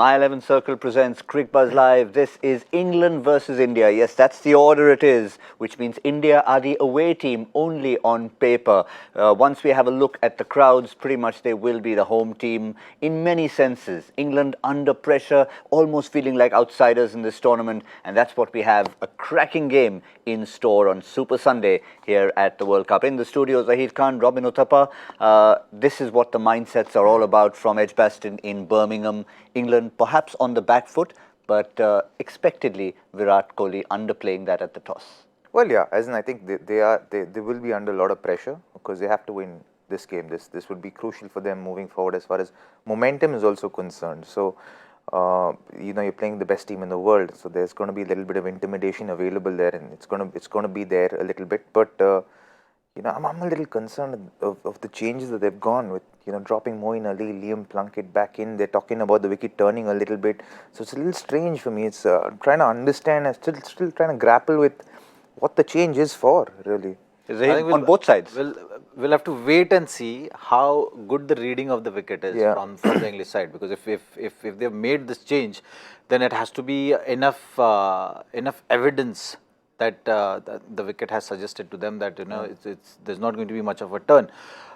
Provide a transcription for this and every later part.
My 11 Circle presents Cricbuzz Live. This is England versus India. Yes, that's the order it is, which means India are the away team only on paper. Once we have a look at the crowds, pretty much they will be the home team in many senses. England under pressure, almost feeling like outsiders in this tournament, and that's what we have, a cracking game in store on Super Sunday here at the World Cup. In the studio, Zaheer Khan, Robin Uthappa. This is what the mindsets are all about from Edgbaston in Birmingham, England, perhaps on the back foot, but expectedly Virat Kohli underplaying that at the toss. Well, yeah, as in I think they will be under a lot of pressure because they have to win this game. This would be crucial for them moving forward as far as momentum is also concerned. So, you're playing the best team in the world, so there's going to be a little bit of intimidation available there, and it's going to be there a little bit. But I'm a little concerned of the changes that they've gone with. Dropping Moeen Ali, Liam Plunkett back in. They're talking about the wicket turning a little bit. So it's a little strange for me. It's trying to understand and still trying to grapple with what the change is for, really. On both sides. We'll have to wait and see how good the reading of the wicket is from the English side. Because if they've made this change, then it has to be enough evidence that the wicket has suggested to them that there's not going to be much of a turn.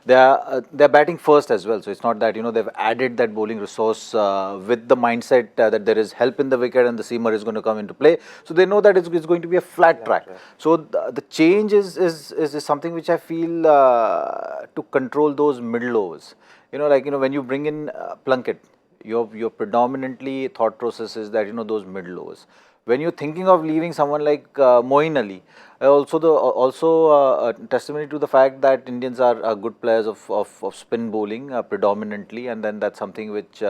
They're batting first as well, so it's not that they've added that bowling resource with the mindset that there is help in the wicket and the seamer is going to come into play. So they know that it's going to be a flat track. Right. So the change is something which I feel to control those middle overs. When you bring in Plunkett, your predominantly thought process is that those middle overs. When you're thinking of leaving someone like Moeen Ali, also testimony to the fact that Indians are good players of spin bowling predominantly, and then that's something which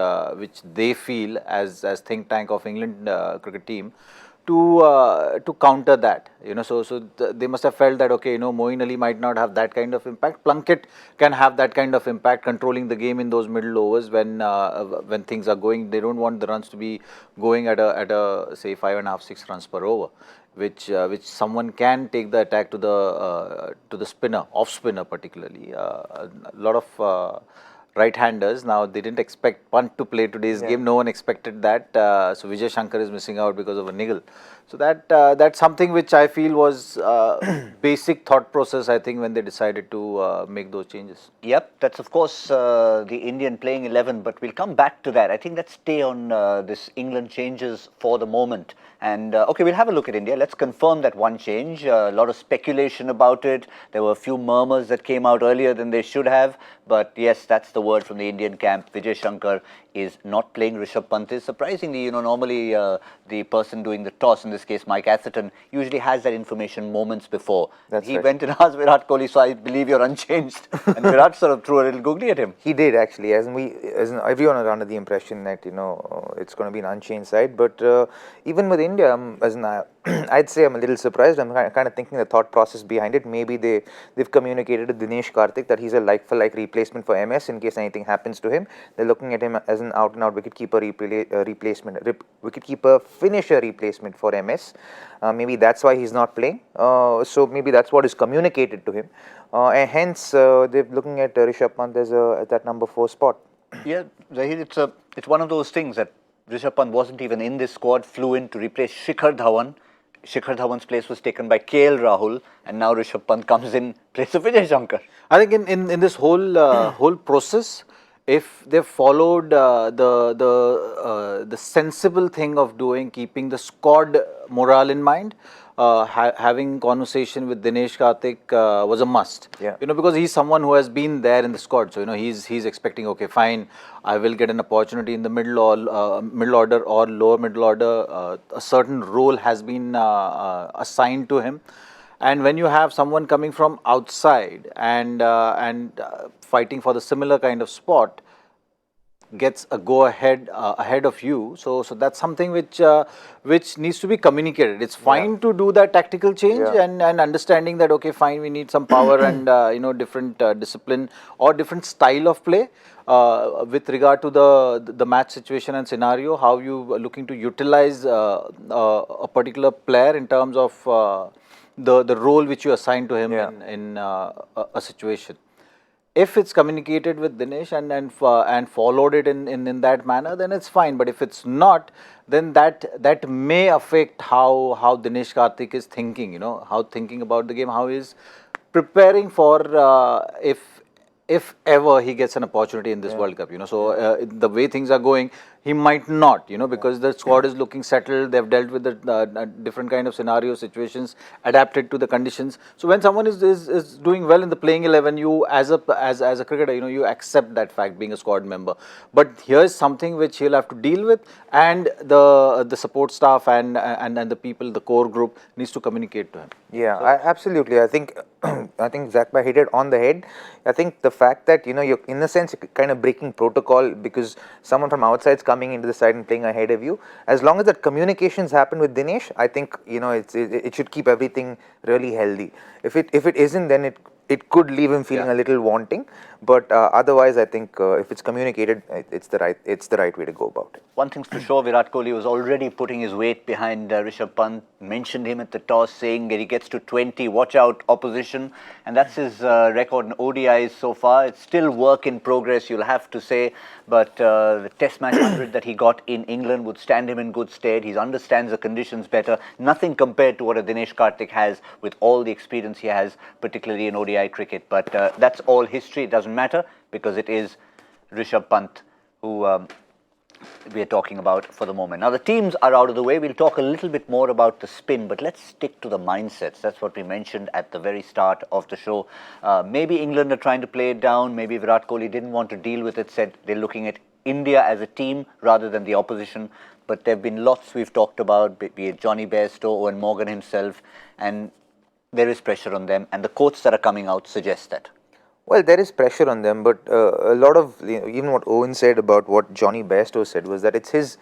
they feel as think tank of England cricket team to counter that. So they must have felt that Moeen Ali might not have that kind of impact. Plunkett can have that kind of impact, controlling the game in those middle overs when things are going. They don't want the runs to be going at a say 5.5, 6 runs per over, which someone can take the attack to the spinner, off spinner particularly. A lot of right-handers. Now, they didn't expect Pant to play today's game. No one expected that. So Vijay Shankar is missing out because of a niggle. So that's something which I feel was basic thought process, I think, when they decided to make those changes. Yep, that's of course the Indian playing 11, but we'll come back to that. I think let's stay on this England changes for the moment. And we'll have a look at India. Let's confirm that one change. A lot of speculation about it. There were a few murmurs that came out earlier than they should have. But yes, that's the word from the Indian camp. Vijay Shankar is not playing. Rishabh Pant is surprisingly, normally the person doing the toss, in this case Mike Atherton, usually has that information moments before. He went and asked Virat Kohli, so I believe you're unchanged. And Virat sort of threw a little googly at him. He did actually, as everyone was under the impression that it's going to be an unchanged side. But even with India, I'd say I'm a little surprised. I'm kind of thinking the thought process behind it. Maybe they've communicated to Dinesh Karthik that he's a like-for-like replacement for MS in case anything happens to him. They're looking at him as an out-and-out wicketkeeper wicketkeeper finisher replacement for MS. Maybe that's why he's not playing. So maybe that's what is communicated to him. And hence, they're looking at Rishabh Pant as at that number 4 spot. Yeah, Zaheer, it's one of those things that Rishabh Pant wasn't even in this squad, flew in to replace Shikhar Dhawan. Shikhar Dhawan's place was taken by KL Rahul, and now Rishabh Pant comes in place of Vijay Shankar. I think in this whole process, if they followed the sensible thing of keeping the squad morale in mind, having conversation with Dinesh Karthik was a must. Yeah. Because he's someone who has been there in the squad. So he's expecting, okay, fine, I will get an opportunity in the middle order or lower middle order. A certain role has been assigned to him. And when you have someone coming from outside and fighting for the similar kind of spot, gets a go ahead of you, so that's something which needs to be communicated. It's fine to do that tactical change and understanding that okay, fine, we need some power and different discipline or different style of play with regard to the match situation and scenario. How you are looking to utilize a particular player in terms of the role which you assign to him in a situation. if it's communicated with Dinesh and followed it in that manner, then it's fine. But if it's not, then that may affect how Dinesh Karthik is thinking. How thinking about the game, how he's preparing for if ever he gets an opportunity in this World Cup. So the way things are going, he might not. Because the squad is looking settled. They've dealt with the different kind of scenarios, situations, adapted to the conditions. So when someone is doing well in the playing 11, you as a cricketer, you accept that fact, being a squad member. But here's something which he'll have to deal with, and the support staff and the people, the core group, needs to communicate to him. Yeah, absolutely. I think I think Zakba hit it on the head. I think the fact that you're in a sense kind of breaking protocol because someone from outside's coming into the side and playing ahead of you. As long as that communications happen with Dinesh, I think it should keep everything really healthy. If it isn't, then it could leave him feeling a little wanting. But otherwise, I think if it's communicated, it's the right way to go about it. One thing's for sure, Virat Kohli was already putting his weight behind Rishabh Pant, mentioned him at the toss, saying that he gets to 20, watch out opposition. And that's his record in ODIs so far. It's still work in progress, you'll have to say. But the Test match 100 that he got in England would stand him in good stead. He understands the conditions better. Nothing compared to what a Dinesh Karthik has with all the experience he has, particularly in ODI cricket. But that's all history. It doesn't matter because it is Rishabh Pant who we are talking about for the moment. Now the teams are out of the way. We'll talk a little bit more about the spin, but let's stick to the mindsets. That's what we mentioned at the very start of the show. Maybe England are trying to play it down. Maybe Virat Kohli didn't want to deal with it, said they're looking at India as a team rather than the opposition. But there have been lots we've talked about, be it Johnny Bairstow, Owen Morgan himself, and there is pressure on them, and the quotes that are coming out suggest that. Well, there is pressure on them, but a lot of even what Owen said about what Johnny Bairstow said was that it's his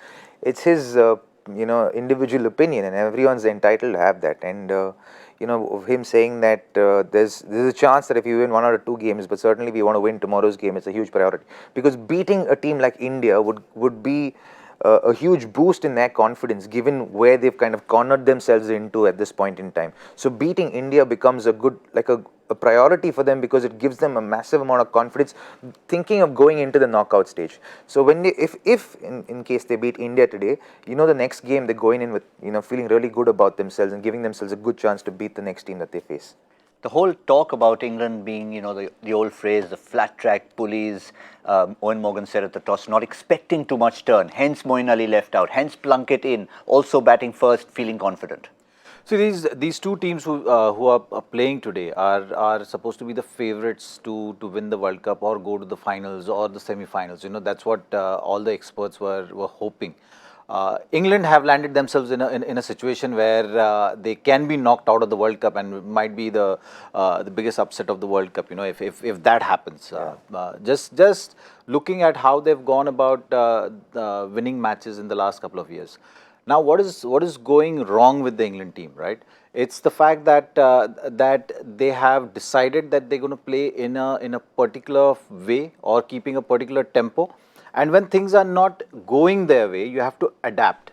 individual opinion, and everyone's entitled to have that. And of him saying that there's a chance that if you win 1 or 2 games, but certainly if you want to win tomorrow's game, it's a huge priority because beating a team like India would be a huge boost in their confidence given where they've kind of cornered themselves into at this point in time. So beating India becomes a good, like a priority for them because it gives them a massive amount of confidence thinking of going into the knockout stage. So when if in case they beat India today, the next game they're going in with feeling really good about themselves and giving themselves a good chance to beat the next team that they face. The whole talk about England being, the old phrase, the flat track bullies, Owen Morgan said at the toss, not expecting too much turn, hence Moeen Ali left out, hence Plunkett in, also batting first, feeling confident. So these two teams who are playing today are supposed to be the favourites to win the World Cup or go to the finals or the semi-finals. That's what all the experts were hoping. England have landed themselves in a situation where they can be knocked out of the World Cup and might be the biggest upset of the World Cup. If that happens, just looking at how they've gone about winning matches in the last couple of years. Now, what is going wrong with the England team, right? It's the fact that they have decided that they're going to play in a particular way or keeping a particular tempo. And when things are not going their way, you have to adapt.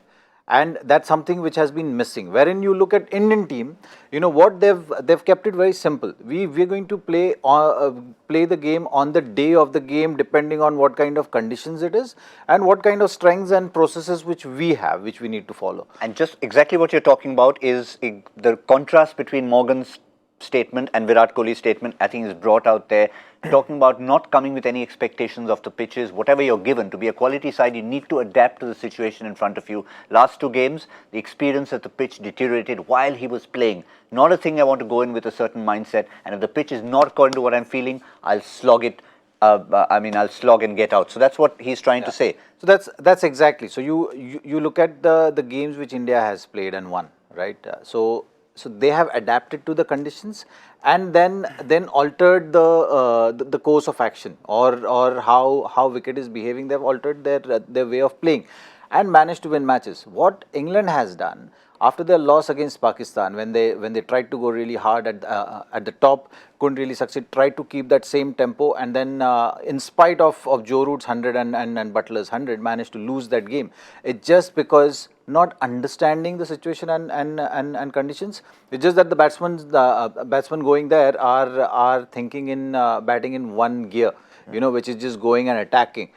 And that's something which has been missing. Wherein you look at Indian team, what they've kept it very simple. We're going to play the game on the day of the game, depending on what kind of conditions it is and what kind of strengths and processes which we have, which we need to follow. And just exactly what you're talking about is the contrast between Morgan's statement and Virat Kohli's statement, I think, is brought out there, talking about not coming with any expectations of the pitches. Whatever you're given, to be a quality side, you need to adapt to the situation in front of you. Last 2 games, the experience at the pitch deteriorated while he was playing. Not a thing I want to go in with a certain mindset, and if the pitch is not according to what I'm feeling, I'll slog it. I'll slog and get out. So that's what he's trying to say. So that's exactly. So you look at the games which India has played and won, right? So they have adapted to the conditions and then altered the course of action or how wicket is behaving. They've altered their way of playing and managed to win matches. What England has done, after their loss against Pakistan, when they tried to go really hard at the top, couldn't really succeed, tried to keep that same tempo, and then in spite of Joe Root's 100 and Butler's 100, managed to lose that game. It's just because not understanding the situation and conditions. It's just that the batsmen going there are thinking in batting in one gear, which is just going and attacking.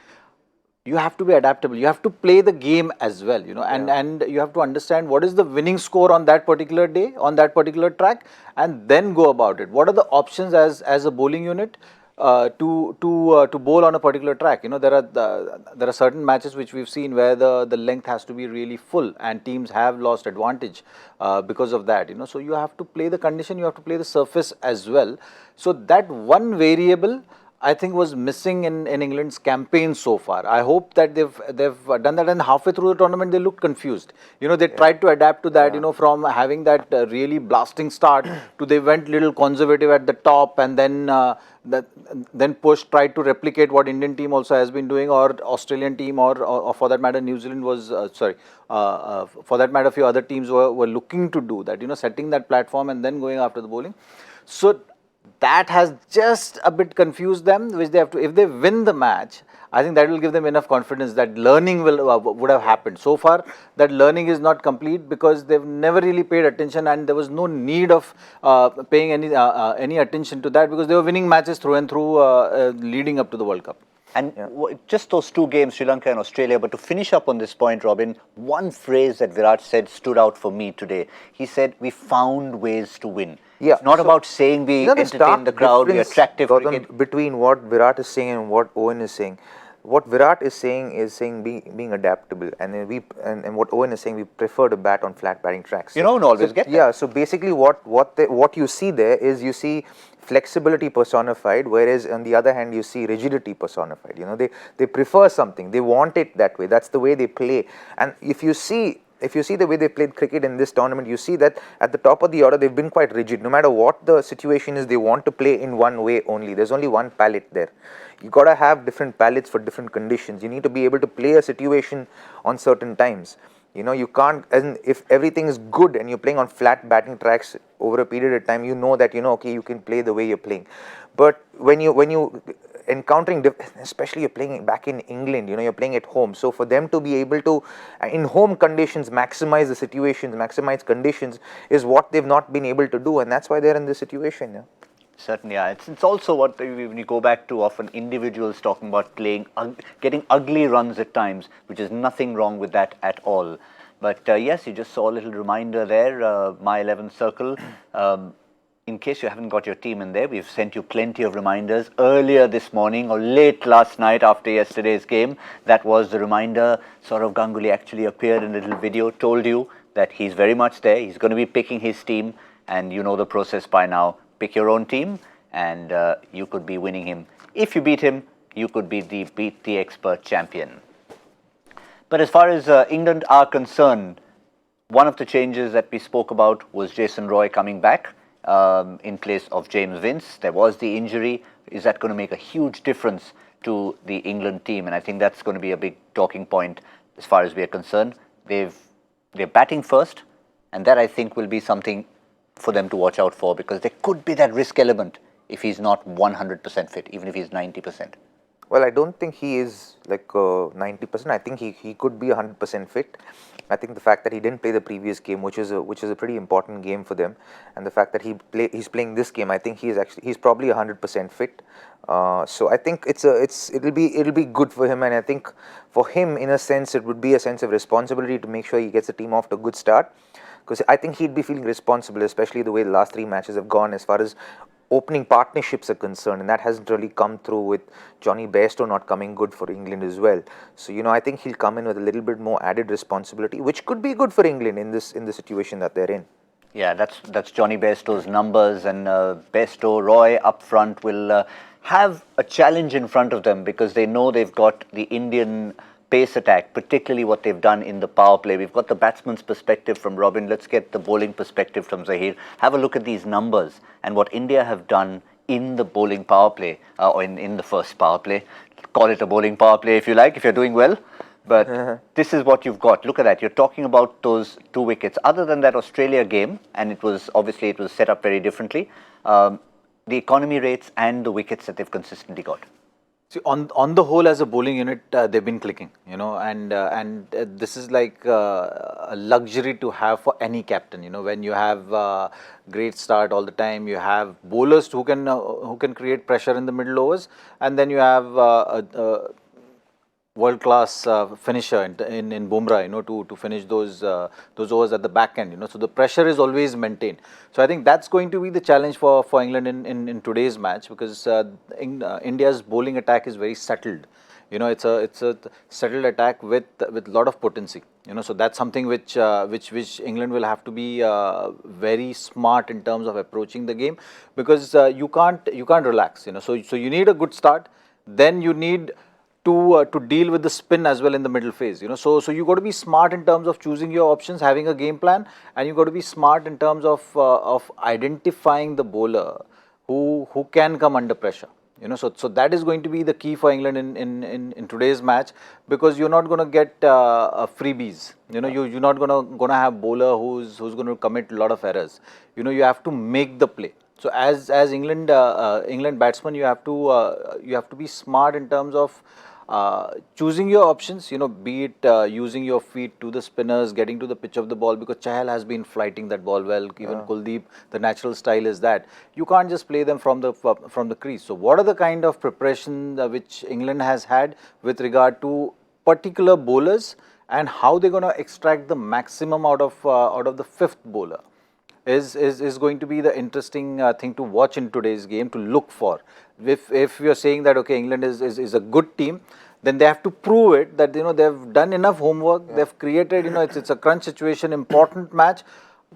You have to be adaptable. You have to play the game as well, and you have to understand what is the winning score on that particular day, on that particular track, and then go about it. What are the options as a bowling unit to bowl on a particular track? There are certain matches which we've seen where the length has to be really full, and teams have lost advantage because of that. So you have to play the condition, you have to play the surface as well. So that one variable, I think, was missing in England's campaign so far. I hope that they've done that, and halfway through the tournament they looked confused. They tried to adapt to that. From having that really blasting start to they went little conservative at the top, and then tried to replicate what Indian team also has been doing, or Australian team, or for that matter New Zealand was for that matter a few other teams were looking to do that. Setting that platform and then going after the bowling. So that has just a bit confused them, which they have to, if they win the match, I think that will give them enough confidence that learning would have happened. So far, that learning is not complete because they've never really paid attention, and there was no need of paying any attention to that, because they were winning matches through and through leading up to the World Cup. And just those two games, Sri Lanka and Australia. But to finish up on this point, Robin, one phrase that Virat said stood out for me today. He said, "We found ways to win." Yeah, it's not about saying we entertain the crowd, we attractive cricket. Between what Virat is saying and what Owen is saying. What Virat is saying being adaptable, and and what Owen is saying, we prefer to bat on flat batting tracks. Always get that. Yeah, so basically what you see there is you see flexibility personified, whereas on the other hand you see rigidity personified. They prefer something, they want it that way. That's the way they play. And if you see the way they played cricket in this tournament, you see that at the top of the order they've been quite rigid. No matter what the situation is, they want to play in one way only. There's only one palette there. You got to have different palettes for different conditions. You need to be able to play a situation on certain times. You can't, and if everything is good and you're playing on flat batting tracks over a period of time, that okay, you can play the way you're playing. But when you encountering, especially you're playing back in England, you're playing at home. So for them to be able to, in home conditions, maximize the situations, maximize conditions, is what they've not been able to do, and that's why they're in this situation. Yeah. Certainly, yeah. It's also what, when you go back to often individuals talking about playing, getting ugly runs at times, which is nothing wrong with that at all. But yes, you just saw a little reminder there, My 11 Circle. In case you haven't got your team in there, we've sent you plenty of reminders earlier this morning or late last night after yesterday's game. That was the reminder. Sourav Ganguly actually appeared in a little video, told you that he's very much there. He's going to be picking his team, and you know the process by now. Pick your own team, and you could be winning him. If you beat him, you could be beat the expert champion. But as far as England are concerned, one of the changes that we spoke about was Jason Roy coming back in place of James Vince. There was the injury. Is that going to make a huge difference to the England team? And I think that's going to be a big talking point as far as we are concerned. They're batting first, and that I think will be something for them to watch out for, because there could be that risk element if he's not 100% fit, even if he's 90%. Well, I don't think he is like 90%. I think he could be 100% fit. I think the fact that he didn't play the previous game, which is a pretty important game for them, and the fact that he's playing this game, I think he's probably 100% fit. So I think it'll be good for him, and I think for him, in a sense, it would be a sense of responsibility to make sure he gets the team off to a good start. Because I think he'd be feeling responsible, especially the way the last 3 matches have gone as far as opening partnerships are concerned, and that hasn't really come through, with Johnny Bairstow not coming good for England as well. So I think he'll come in with a little bit more added responsibility, which could be good for England in the situation that they're in. Yeah, that's Johnny Bairstow's numbers, and Bairstow, Roy up front will have a challenge in front of them, because they know they've got the Indian pace attack, particularly what they've done in the power play. We've got the batsman's perspective from Robin. Let's get the bowling perspective from Zaheer. Have a look at these numbers and what India have done in the bowling power play, or in the first power play. Call it a bowling power play if you like, if you're doing well. But this is what you've got. Look at that. You're talking about those 2 wickets. Other than that Australia game, and it was set up very differently, the economy rates and the wickets that they've consistently got. See, on the whole, as a bowling unit, they've been clicking, and this is like a luxury to have for any captain. When you have great start all the time, you have bowlers who can create pressure in the middle overs, and then you have world-class finisher in Bumrah, to finish those overs at the back end, So the pressure is always maintained. So I think that's going to be the challenge for England in today's match, because India's bowling attack is very settled. It's a settled attack with a lot of potency. So that's something which England will have to be very smart in terms of approaching the game, because you can't relax. So you need a good start, then you need to deal with the spin as well in the middle phase, So you got to be smart in terms of choosing your options, having a game plan, and you got to be smart in terms of identifying the bowler who can come under pressure, So that is going to be the key for England in today's match, because you're not going to get freebies, you're not going to have bowler who's going to commit a lot of errors, you have to make the play. So as England batsmen, you have to be smart in terms of choosing your options, be it using your feet to the spinners, getting to the pitch of the ball, because Chahal has been flighting that ball well. Even Kuldeep, the natural style is that you can't just play them from the crease. So what are the kind of preparation which England has had with regard to particular bowlers, and how they're going to extract the maximum out of the fifth bowler is going to be the interesting thing to watch in today's game, to look for. If you're saying that, okay, England is a good team, then they have to prove it that they've done enough homework, they've created, it's a crunch situation, important match.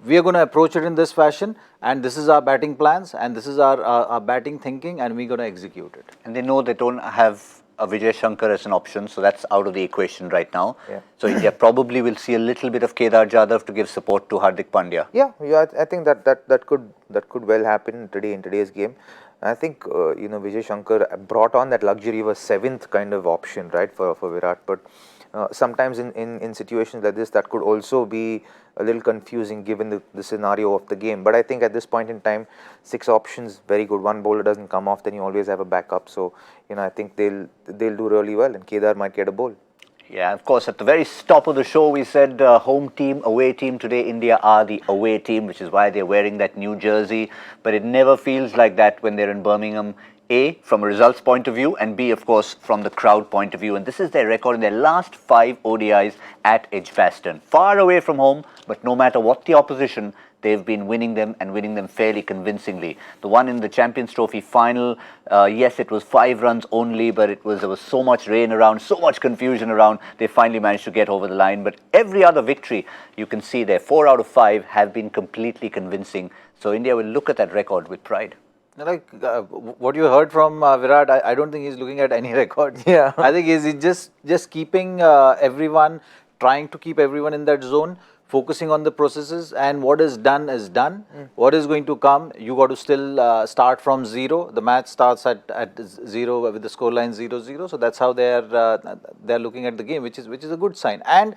We are going to approach it in this fashion, and this is our batting plans, and this is our batting thinking, and we're going to execute it. And they know they don't have a Vijay Shankar as an option, so that's out of the equation right now. Yeah. So India probably will see a little bit of Kedar Jadhav to give support to Hardik Pandya. Yeah, I think that could well happen today in today's game. I think Vijay Shankar brought on that luxury of a seventh kind of option, right, for Virat. But sometimes in situations like this, that could also be a little confusing given the scenario of the game. But I think at this point in time, 6 options, very good. One bowler doesn't come off, then you always have a backup. So I think they'll do really well, and Kedar might get a bowl. Yeah, of course, at the very top of the show, we said home team, away team. Today, India are the away team, which is why they're wearing that new jersey. But it never feels like that when they're in Birmingham. A, from a results point of view, and B, of course, from the crowd point of view. And this is their record in their last 5 ODIs at Edgbaston. Far away from home, but no matter what the opposition, they've been winning them, and winning them fairly convincingly. The one in the Champions Trophy final, yes, it was 5 runs only, but there was so much rain around, so much confusion around, they finally managed to get over the line. But every other victory, you can see there, 4 out of 5 have been completely convincing. So India will look at that record with pride. Like what you heard from Virat, I don't think he's looking at any record. Yeah. I think he's just keeping everyone, trying to keep everyone in that zone, focusing on the processes, and what is done is done. What is going to come, you got to still start from 0. The match starts at 0 with the scoreline 0-0. So that's how they're looking at the game, which is a good sign. And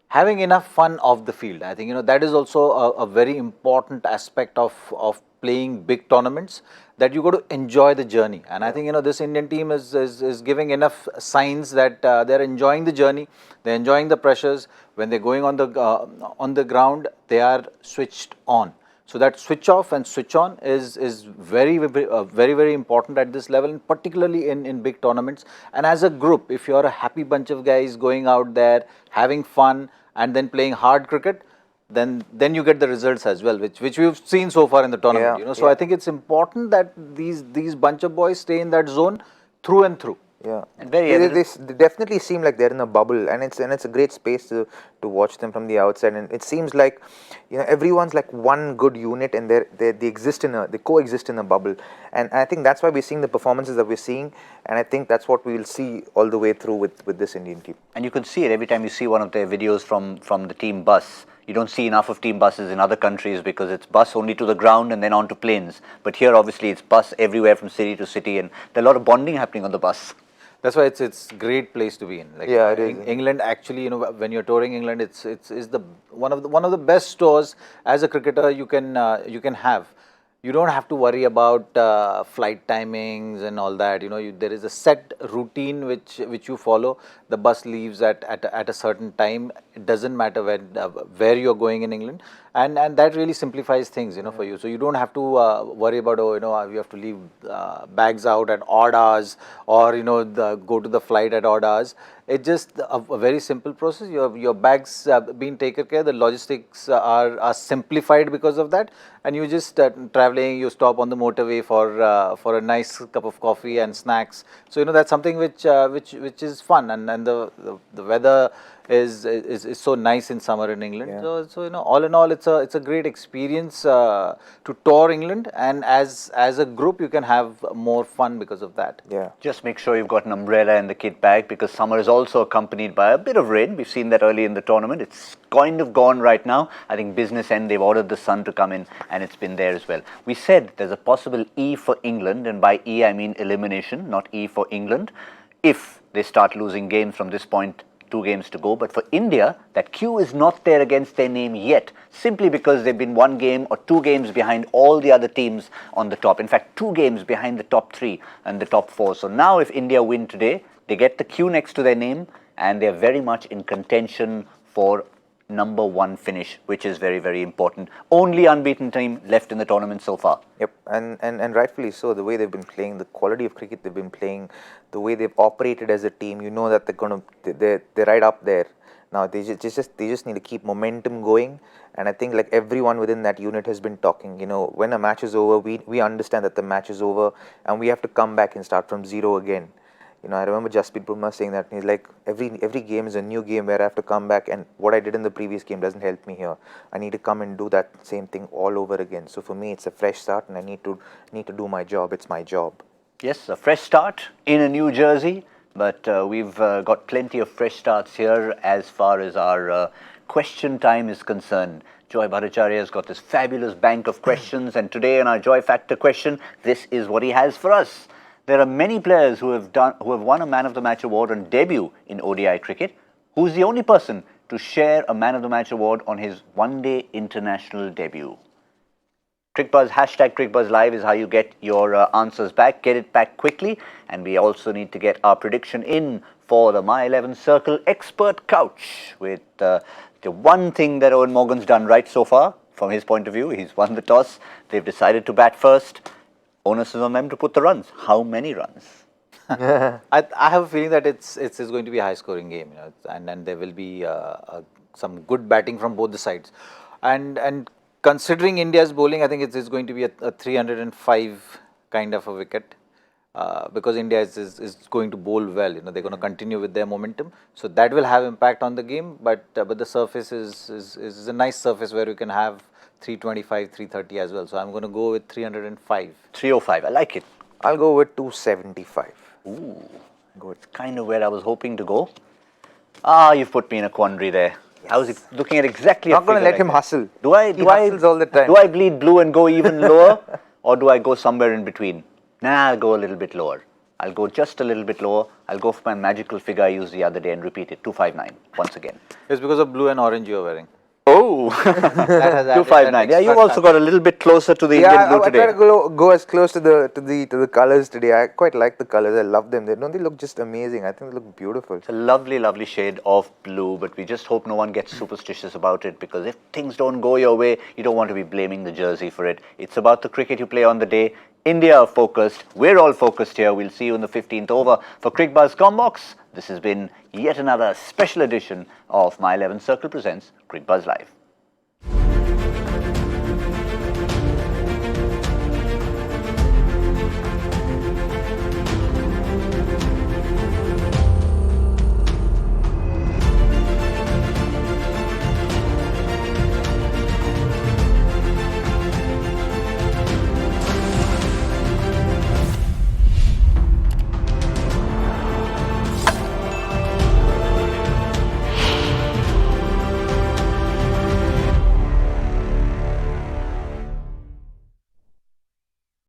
having enough fun off the field. I think that is also a very important aspect of playing big tournaments, that you got to enjoy the journey. And I think this Indian team is giving enough signs that they're enjoying the journey, they're enjoying the pressures. When they're going on the ground, they are switched on. So that switch off and switch on is very, very important at this level, and particularly in big tournaments. And as a group, if you're a happy bunch of guys going out there, having fun, and then playing hard cricket, then you get the results as well, which we've seen so far in the tournament. So I think it's important that these bunch of boys stay in that zone through and through. Yeah, and very they definitely seem like they're in a bubble, and it's a great space to watch them from the outside. And it seems like everyone's like one good unit, and they coexist in a bubble. And I think that's why we're seeing the performances that we're seeing, and I think that's what we will see all the way through with this Indian team. And you can see it every time you see one of their videos from the team bus. You don't see enough of team buses in other countries because it's bus only to the ground and then on to planes. But here, obviously, it's bus everywhere from city to city, and there's a lot of bonding happening on the bus. That's why it's great place to be in. Like, Yeah, it is. England actually, when you're touring England, it's the one of the best tours as a cricketer you can have. You don't have to worry about flight timings and all that. There is a set routine which you follow. The bus leaves at a certain time. It doesn't matter where you're going in England, and that really simplifies things, for you. So you don't have to worry about you have to leave bags out at odd hours, or go to the flight at odd hours. It's just a very simple process. Your bags being taken care. The logistics are simplified because of that, and you just traveling. You stop on the motorway for a nice cup of coffee and snacks. So that's something which is fun, and the weather is so nice in summer in England. Yeah. So all in all, it's a great experience to tour England, and as a group you can have more fun because of that. Yeah. Just make sure you've got an umbrella in the kit bag, because summer is also accompanied by a bit of rain. We've seen that early in the tournament. It's kind of gone right now. I think business end, they've ordered the sun to come in, and it's been there as well. We said there's a possible E for England, and by E I mean elimination, not E for England, if they start losing games from this point. 2 games to go. But for India, that Q is not there against their name yet, simply because they've been 1 game or 2 games behind all the other teams on the top. In fact, 2 games behind the top 3 and the top 4. So now if India win today, they get the Q next to their name, and they're very much in contention for number 1 finish, which is very, very important. Only unbeaten team left in the tournament so far. Yep, and rightfully so. The way they've been playing, the quality of cricket they've been playing, the way they've operated as a team, that they're right up there. Now they just need to keep momentum going, and I think like everyone within that unit has been talking. When a match is over, we understand that the match is over, and we have to come back and start from zero again. I remember Jasprit Bumrah saying that. He's like, every game is a new game where I have to come back, and what I did in the previous game doesn't help me here. I need to come and do that same thing all over again. So for me, it's a fresh start, and I need to do my job. It's my job. Yes, a fresh start in a new jersey, but we've got plenty of fresh starts here as far as our question time is concerned. Joy Bhattacharya has got this fabulous bank of questions, and today in our Joy Factor question, this is what he has for us. There are many players who have won a Man of the Match award on debut in ODI cricket. Who is the only person to share a Man of the Match award on his one-day international debut? Cricbuzz, hashtag Cricbuzz Live is how you get your answers back. Get it back quickly. And we also need to get our prediction in for the My 11 Circle Expert Couch, with the one thing that Owen Morgan's done right so far. From his point of view, he's won the toss. They've decided to bat first. Onus is on them to put the runs. How many runs? I have a feeling that it's going to be a high-scoring game, and there will be some good batting from both the sides. And considering India's bowling, I think it's going to be a 305 kind of a wicket, because India is going to bowl well. They're going to continue with their momentum, so that will have impact on the game. But the surface is a nice surface where you can have 325, 330 as well. So I'm going to go with 305. 305. I like it. I'll go with 275. Ooh, good. Kind of where I was hoping to go. Ah, you've put me in a quandary there. Yes. I was looking at exactly. Not going to let him hustle. He hustles all the time. Do I bleed blue and go even lower, or do I go somewhere in between? Nah, I'll go a little bit lower. I'll go just a little bit lower. I'll go for my magical figure I used the other day and repeat it. 259 once again. It's because of blue and orange you're wearing. Oh, 259. Yeah, you've also got a little bit closer to the Indian blue today. I try to go as close to the colors today. I quite like the colors. I love them. They look just amazing. I think they look beautiful. It's a lovely, lovely shade of blue, but we just hope no one gets superstitious about it, because if things don't go your way, you don't want to be blaming the jersey for it. It's about the cricket you play on the day. India are focused. We're all focused here. We'll see you in the 15th over. For Cricbuzz Combox, this has been yet another special edition of My 11 Circle presents Cricbuzz Live.